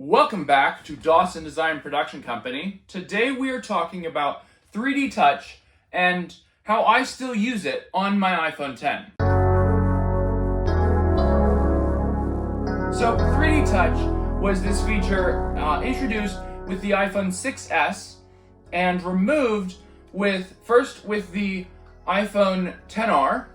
Welcome back to Dawson Design Production Company. Today we are talking about 3D Touch and how I still use it on my iPhone 10. So 3D Touch was this feature introduced with the iPhone 6s and removed first with the iPhone 10R,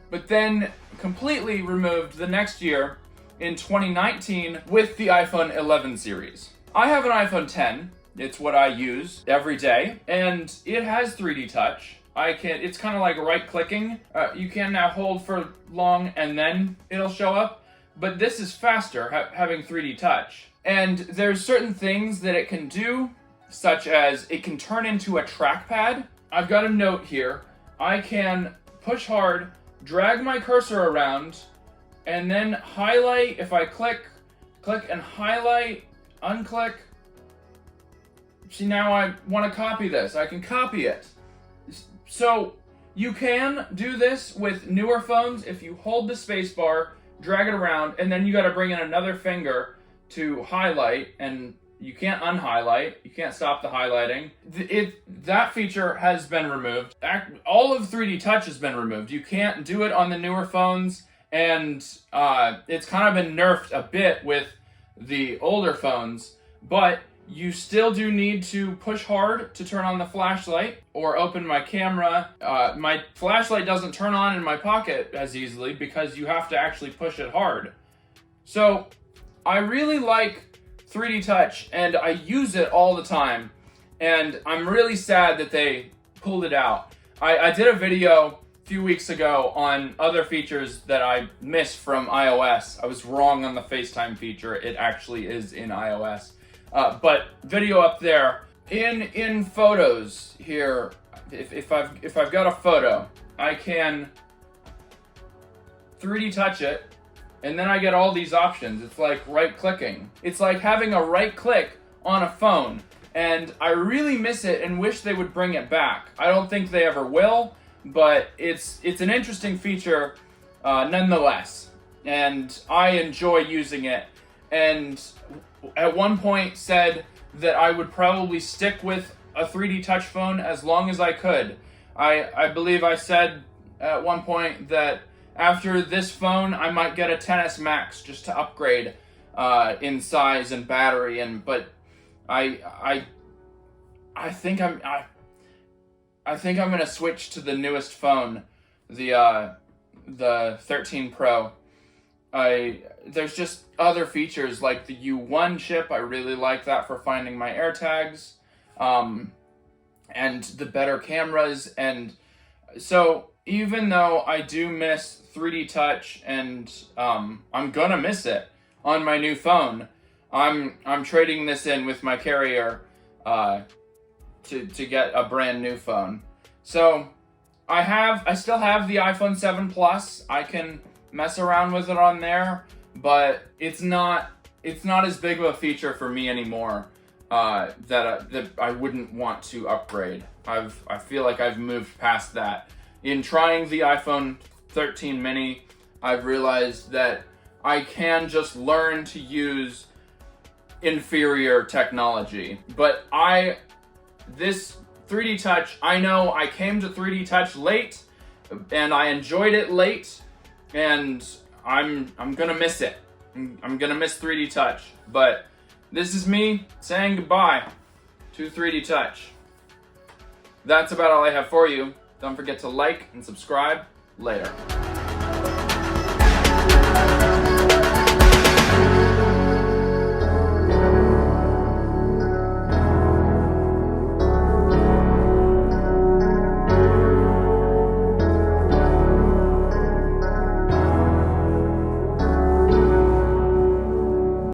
but then completely removed the next year in 2019 with the iPhone 11 series. I have an iPhone 10. It's what I use every day, and it has 3D touch. It's kind of like right-clicking. You can now hold for long and then it'll show up, but this is faster, having 3D touch. And there's certain things that it can do, such as it can turn into a trackpad. I've got a note here. I can push hard, drag my cursor around, and then highlight. If I click and highlight, unclick. See, now I want to copy this. I can copy it. So you can do this with newer phones if you hold the space bar, drag it around, and then you got to bring in another finger to highlight, and you can't unhighlight. You can't stop the highlighting. That feature has been removed. All of 3D Touch has been removed. You can't do it on the newer phones. And it's kind of been nerfed a bit with the older phones, but you still do need to push hard to turn on the flashlight or open my camera. My flashlight doesn't turn on in my pocket as easily because you have to actually push it hard. So I really like 3D Touch and I use it all the time, and I'm really sad that they pulled it out. I did a video few weeks ago on other features that I missed from iOS. I was wrong on the FaceTime feature. It actually is in iOS. But video up there. In photos here, if I've got a photo, I can 3D touch it, and then I get all these options. It's like right-clicking. It's like having a right-click on a phone, and I really miss it and wish they would bring it back. I don't think they ever will, but it's an interesting feature nonetheless, and I enjoy using it. And at one point said that I would probably stick with a 3D touch phone as long as I could. I believe I said at one point that after this phone I might get a XS Max just to upgrade in size and battery, but I think I'm gonna switch to the newest phone, the 13 Pro. There's just other features like the U1 chip. I really like that for finding my AirTags, and the better cameras. And so even though I do miss 3D touch, and I'm gonna miss it on my new phone, I'm trading this in with my carrier to get a brand new phone. So I still have the iPhone 7 Plus. I can mess around with it on there, but it's not as big of a feature for me anymore that I wouldn't want to upgrade. I feel like I've moved past that. In trying the iPhone 13 mini, I've realized that I can just learn to use inferior technology. But this 3D Touch, I know I came to 3D Touch late, and I enjoyed it late, and I'm gonna miss it. I'm gonna miss 3D Touch. But this is me saying goodbye to 3D Touch. That's about all I have for you. Don't forget to like and subscribe. Later.